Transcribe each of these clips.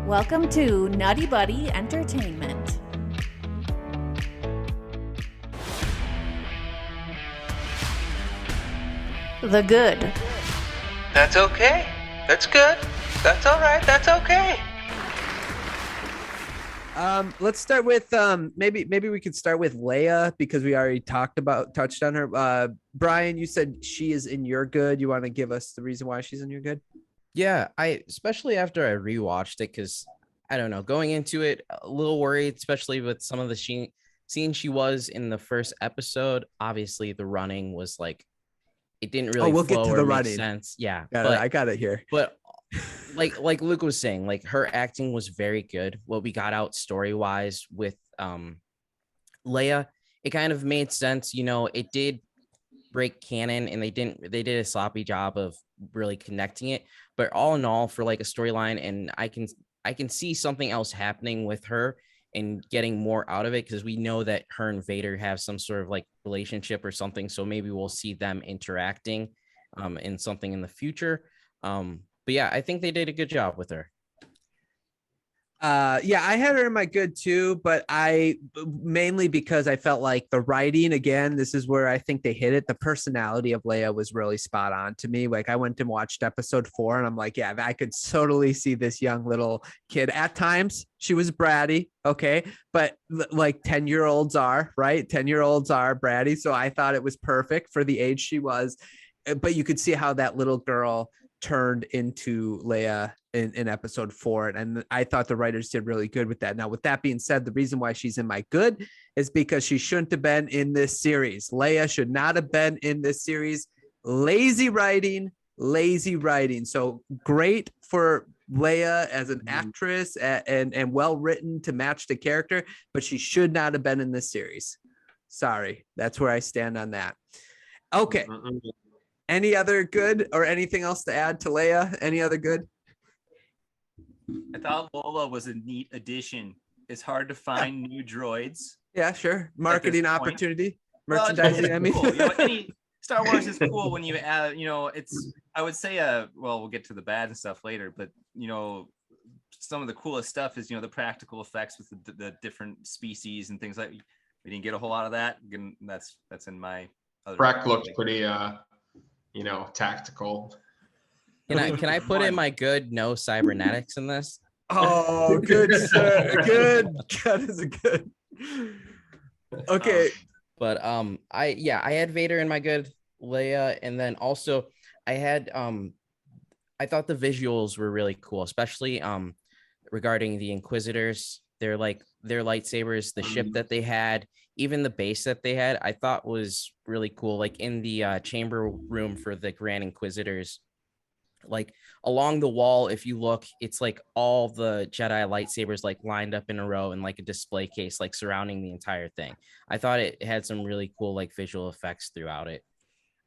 Welcome to NuttieBuddie Entertainment. The good. That's okay. That's good. That's all right. That's okay. Let's start with maybe we could start with Leia because we already touched on her. Brian, you said she is in your good. You want to give us the reason why she's in your good? Yeah, especially after I rewatched it, because I don't know, going into it a little worried, especially with some of the scenes she was in the first episode. Obviously, the running was like it didn't really. We'll get to the make running. sense. Yeah, I got it here. But like Luke was saying, like her acting was very good. What we got out story wise with Leia, it kind of made sense. You know, it did break canon, and they did a sloppy job of really connecting it. But all in all, for like a storyline, and I can see something else happening with her and getting more out of it, because we know that her and Vader have some sort of like relationship or something. So maybe we'll see them interacting in something in the future. But yeah, I think they did a good job with her. Yeah, I had her in my good too, but I mainly because I felt like the writing, again, this is where I think they hit it. The personality of Leia was really spot on to me. Like I went and watched episode 4 and I'm like, yeah, I could totally see this young little kid. At times she was bratty. Okay. But like 10-year-olds are, right? 10-year-olds are bratty. So I thought it was perfect for the age she was, but you could see how that little girl turned into Leia in episode 4. And I thought the writers did really good with that. Now, with that being said, the reason why she's in my good is because she shouldn't have been in this series. Leia should not have been in this series. Lazy writing. So great for Leia as an actress and well-written to match the character, but she should not have been in this series. Sorry. That's where I stand on that. Okay. Any other good or anything else to add to Leia? Any other good? I thought Lola was a neat addition. It's hard to find new droids. Yeah, sure. Marketing opportunity, merchandising. I mean, cool. You know, any Star Wars is cool when you add. You know, it's. I would say, well, we'll get to the bad and stuff later, but you know, some of the coolest stuff is the practical effects with the different species and things like. We didn't get a whole lot of that. Again, that's in my. Breck looked pretty, tactical. Can I put in my good no cybernetics in this? Oh, good, sir. Good. That is a good. Okay. But I had Vader in my good, Leia, and then also I had I thought the visuals were really cool, especially regarding the Inquisitors. Their lightsabers, the ship that they had, even the base that they had, I thought was really cool. Like in the chamber room for the Grand Inquisitors, like along the wall, if you look, it's like all the Jedi lightsabers like lined up in a row in like a display case, like surrounding the entire thing. I thought it had some really cool like visual effects throughout it.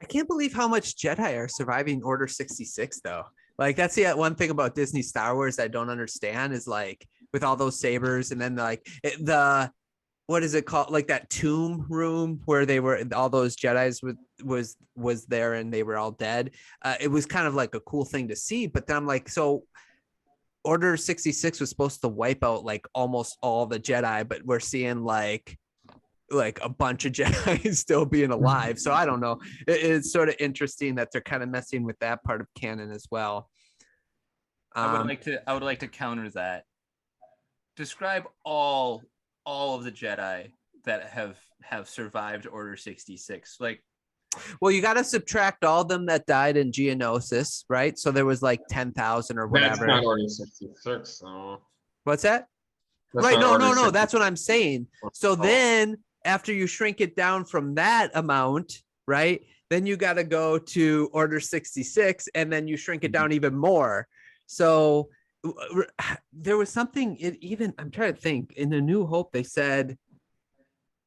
I can't believe how much Jedi are surviving Order 66 though. Like that's the one thing about Disney Star Wars I don't understand is like with all those sabers and then like what is it called? Like that tomb room where they were, all those Jedis was there and they were all dead. It was kind of like a cool thing to see, but then I'm like, so Order 66 was supposed to wipe out like almost all the Jedi, but we're seeing like a bunch of Jedi still being alive. So I don't know. It's sort of interesting that they're kind of messing with that part of canon as well. I would like to counter that. Describe all of the Jedi that have survived Order 66. Like, well, you got to subtract all of them that died in Geonosis, right? So there was like 10,000 or whatever. That's not Order 66. So. What's that? That's right? No. 66. That's what I'm saying. So then after you shrink it down from that amount, right? Then you got to go to Order 66 and then you shrink it down even more. So there was something I'm trying to think in A New Hope, they said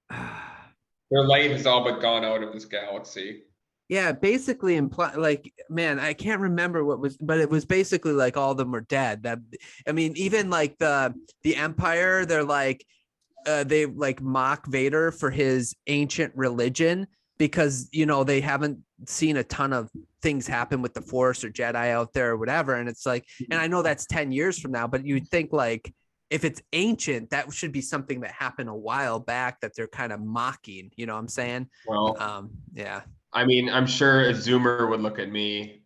their light has all but gone out of this galaxy. Yeah, basically like, man, I can't remember but it was basically like all of them were dead. That, I mean, even like the Empire, they're like, they like mock Vader for his ancient religion because, they haven't seen a ton of things happen with the Force or Jedi out there or whatever. And it's like, and I know that's 10 years from now, but you'd think like, if it's ancient, that should be something that happened a while back that they're kind of mocking, you know what I'm saying? Well, yeah. I mean, I'm sure a Zoomer would look at me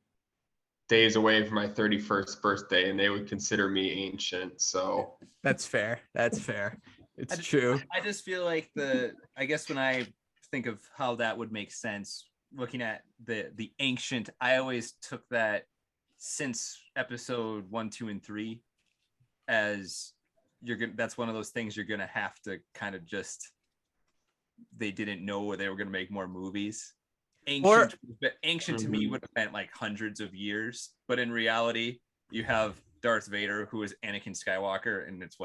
days away from my 31st birthday and they would consider me ancient. So That's fair. That's fair. It's true. I just feel like I guess when I think of how that would make sense, looking at the ancient, I always took that since episode 1, 2, and 3 as that's one of those things you're gonna have to kind of just, they didn't know they were gonna make more movies. Ancient to me would have meant like hundreds of years, but in reality, you have Darth Vader, who is Anakin Skywalker, and it's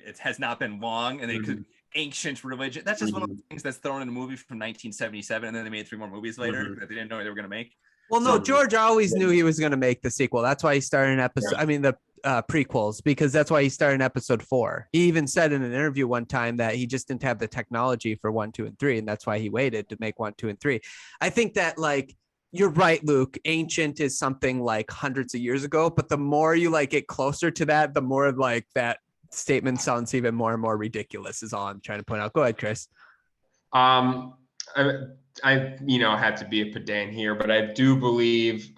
it has not been long, and they could ancient religion. That's just one of the things that's thrown in a movie from 1977, and then they made 3 more movies later that they didn't know they were going to make. Well, no, George always knew he was going to make the sequel. That's why he started an episode. I mean, the prequels, because that's why he started in episode 4. He even said in an interview one time that he just didn't have the technology for 1, 2, and 3, and that's why he waited to make 1, 2, and 3. I think that like you're right, Luke. Ancient is something like hundreds of years ago, but the more you like get closer to that, the more like that statement sounds even more and more ridiculous. Is all I'm trying to point out. Go ahead, Chris. I had to be a pedant here, but I do believe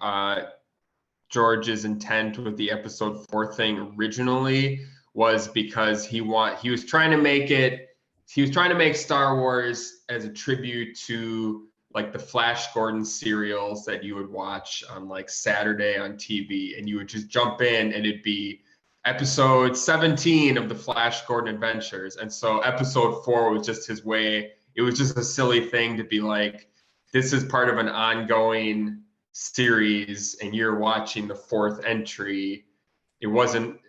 George's intent with the episode 4 thing originally was because he was trying to make Star Wars as a tribute to like the Flash Gordon serials that you would watch on like Saturday on TV, and you would just jump in and it'd be episode 17 of the Flash Gordon adventures. And so episode 4 was just his way. It was just a silly thing to be like, this is part of an ongoing series and you're watching the 4th entry. It wasn't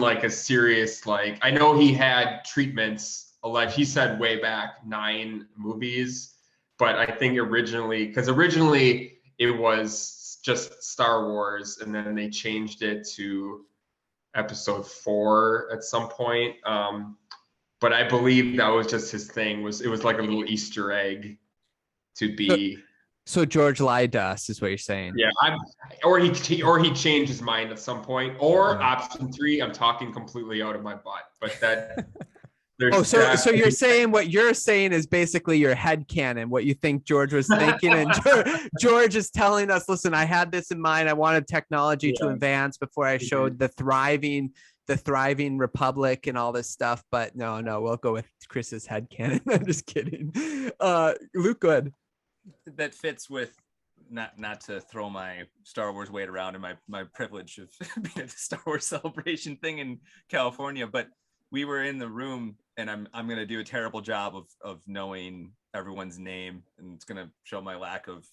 like a serious, like, I know he had treatments, like he said way back 9 movies, but I think originally it was just Star Wars and then they changed it to episode 4 at some point. But I believe that was just his thing. It was like a little Easter egg to be. So George lied to us, is what you're saying? Yeah, or he changed his mind at some point. Or option 3, I'm talking completely out of my butt. But that. So you're saying what you're saying is basically your headcanon, what you think George was thinking, and George is telling us, listen, I had this in mind. I wanted technology to advance before I showed the thriving republic and all this stuff. But no, we'll go with Chris's headcanon. I'm just kidding. Luke, go ahead. That fits with not to throw my Star Wars weight around and my privilege of being at the Star Wars celebration thing in California, but we were in the room, and I'm going to do a terrible job of knowing everyone's name, and it's going to show my lack of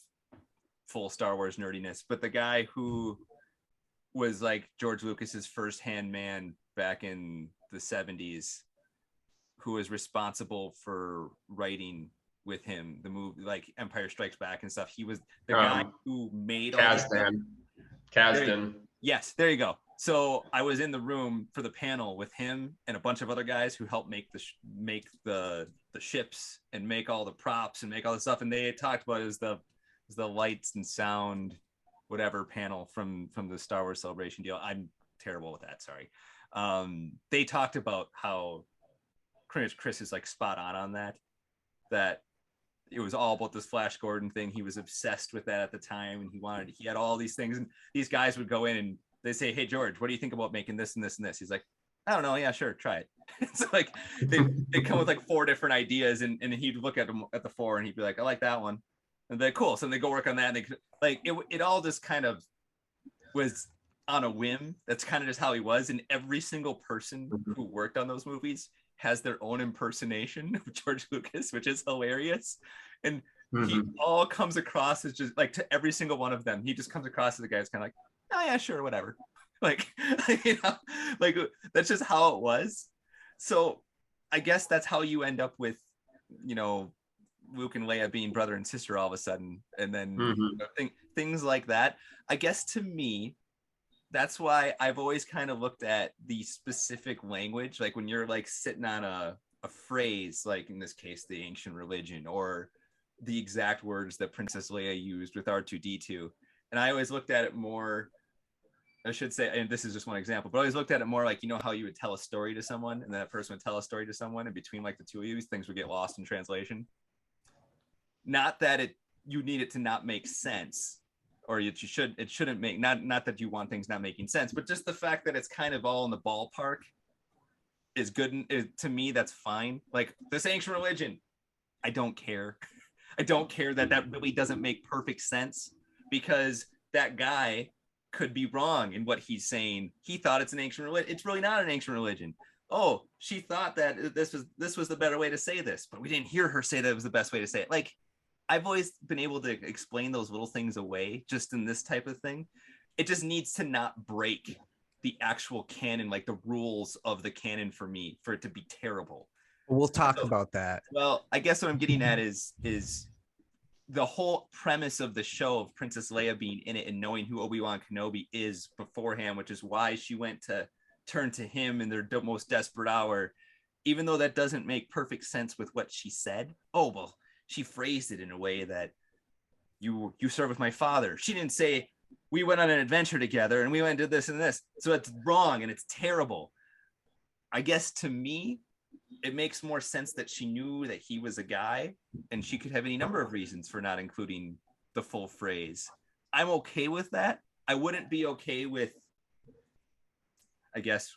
full Star Wars nerdiness. But the guy who was like George Lucas's first-hand man back in the 70s, who was responsible for writing with him the movie like Empire Strikes Back and stuff. He was the guy who made Kasdan. Yes, there you go. So I was in the room for the panel with him and a bunch of other guys who helped make the ships and make all the props and make all the stuff. And they had talked about it as the lights and sound, whatever panel from the Star Wars Celebration deal. I'm terrible with that. Sorry. They talked about how Chris is like spot on that it was all about this Flash Gordon thing. He was obsessed with that at the time, and he had all these things, and these guys would go in and they say, hey, George, what do you think about making this and this and this? He's like, I don't know. Yeah, sure. Try it. It's like, they come with like 4 different ideas, and he'd look at them at the 4 and he'd be like, I like that one. And they're cool. So they go work on that. And they like, it all just kind of was on a whim. That's kind of just how he was. And every single person who worked on those movies has their own impersonation of George Lucas, which is hilarious. And he all comes across as just like, to every single one of them, he just comes across as a guy who's kind of like, oh yeah, sure, whatever. Like, like that's just how it was. So I guess that's how you end up with, Luke and Leia being brother and sister all of a sudden. And then things like that. I guess to me, that's why I've always kind of looked at the specific language. Like when you're like sitting on a phrase, like in this case, the ancient religion, or the exact words that Princess Leia used with R2-D2. And I always looked at it more, I should say, and this is just one example, but I always looked at it more like, you know how you would tell a story to someone and that person would tell a story to someone, and between like the two of you, things would get lost in translation. Not that you need it to not make sense, or it shouldn't make, not that you want things not making sense, but just the fact that it's kind of all in the ballpark is good. To me, that's fine. Like this ancient religion, I don't care. I don't care that really doesn't make perfect sense, because that guy could be wrong in what he's saying. He thought it's an ancient religion. It's really not an ancient religion. Oh, she thought that this was the better way to say this, but we didn't hear her say that it was the best way to say it. Like, I've always been able to explain those little things away just in this type of thing. It just needs to not break the actual canon, like the rules of the canon for me, for it to be terrible. We'll talk about that. Well, I guess what I'm getting at is the whole premise of the show of Princess Leia being in it and knowing who Obi-Wan Kenobi is beforehand, which is why she went to turn to him in their most desperate hour, even though that doesn't make perfect sense with what she said. Oh, well, she phrased it in a way that you serve with my father. She didn't say we went on an adventure together and we went and did this and this. So it's wrong and it's terrible. I guess to me, it makes more sense that she knew that he was a guy, and she could have any number of reasons for not including the full phrase. I'm okay with that. I wouldn't be okay with, I guess,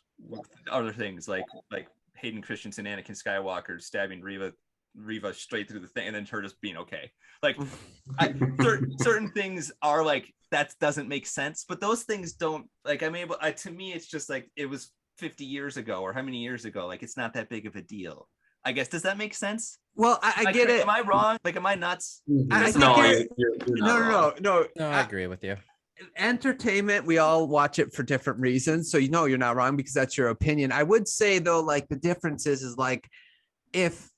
other things like Hayden Christensen, Anakin Skywalker stabbing Reva straight through the thing, and then her just being okay. Like certain things are like, that doesn't make sense, but those things don't, like, to me, it's just like, it was 50 years ago, or how many years ago, like, it's not that big of a deal, I guess. Does that make sense? Well, I get it. Am I wrong? Like, am I nuts? No, I agree with you. Entertainment, we all watch it for different reasons, so you're not wrong, because that's your opinion. I would say though, like, the difference is like, if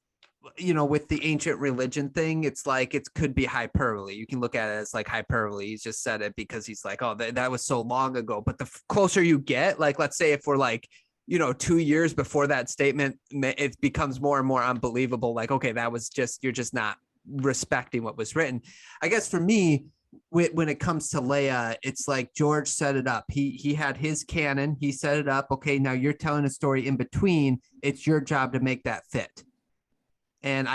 with the ancient religion thing, it's like, it could be hyperbole. You can look at it as like hyperbole. He's just said it because he's like, oh, that was so long ago. But the closer you get, like, let's say if we're like, 2 years before that statement, it becomes more and more unbelievable. Like, okay, that was just, you're just not respecting what was written. I guess for me, when it comes to Leia, it's like George set it up. He had his canon. He set it up. Okay, now you're telling a story in between. It's your job to make that fit. And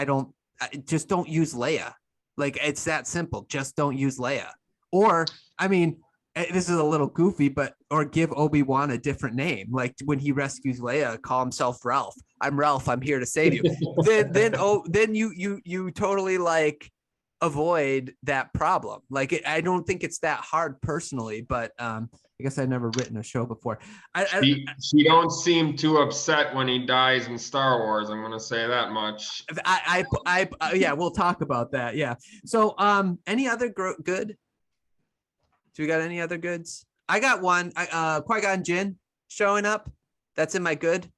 just don't use Leia. Like, it's that simple. Just don't use Leia. Or, I mean, this is a little goofy, or give Obi-Wan a different name. Like, when he rescues Leia, call himself Ralph. I'm Ralph. I'm here to save you. then you totally like avoid that problem. Like, I don't think it's that hard personally, but I guess I've never written a show before. She don't seem too upset when he dies in Star Wars. I'm going to say that much. Yeah, we'll talk about that. Yeah. So, any other good? Do we got any other goods? I got one. Qui-Gon Jinn showing up. That's in my good.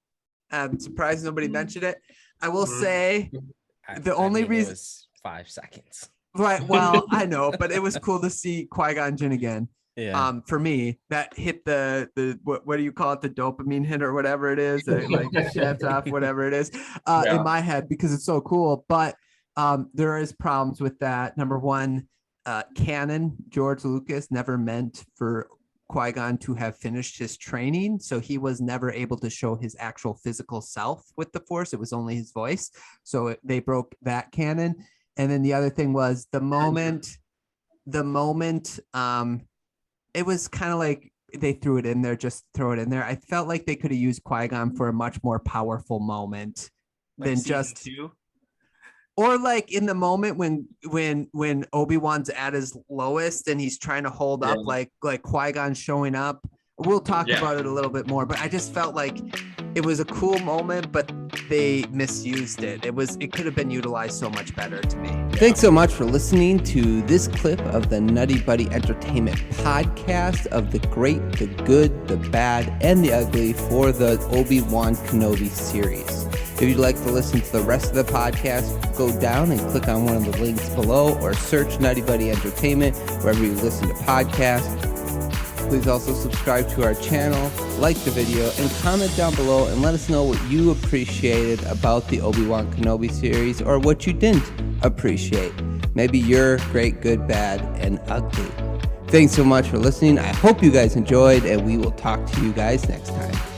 I'm surprised nobody mentioned it. I will say the only reason it was 5 seconds. Right. Well, I know, but it was cool to see Qui-Gon Jinn again. Yeah. For me, that hit the what do you call it? The dopamine hit or whatever it is. Like sheds off, whatever it is, in my head, because it's so cool. But there is problems with that. Number one, canon. George Lucas never meant for Qui-Gon to have finished his training, so he was never able to show his actual physical self with the Force. It was only his voice. So they broke that canon. And then the other thing was the moment. It was kind of like they threw it in there, just throw it in there. I felt like they could have used Qui-Gon for a much more powerful moment than just two. Or like in the moment when Obi-Wan's at his lowest and he's trying to hold up, like Qui-Gon showing up. We'll talk about it a little bit more, but I just felt like it was a cool moment, but they misused it. It could have been utilized so much better to me. Thanks so much for listening to this clip of the NuttieBuddie Entertainment podcast of the great, the good, the bad, and the ugly for the Obi-Wan Kenobi series. If you'd like to listen to the rest of the podcast, go down and click on one of the links below or search NuttieBuddie Entertainment wherever you listen to podcasts. Please also subscribe to our channel, like the video, and comment down below and let us know what you appreciated about the Obi-Wan Kenobi series or what you didn't appreciate. maybe you're great, good, bad, and ugly. Thanks so much for listening. I hope you guys enjoyed, and we will talk to you guys next time.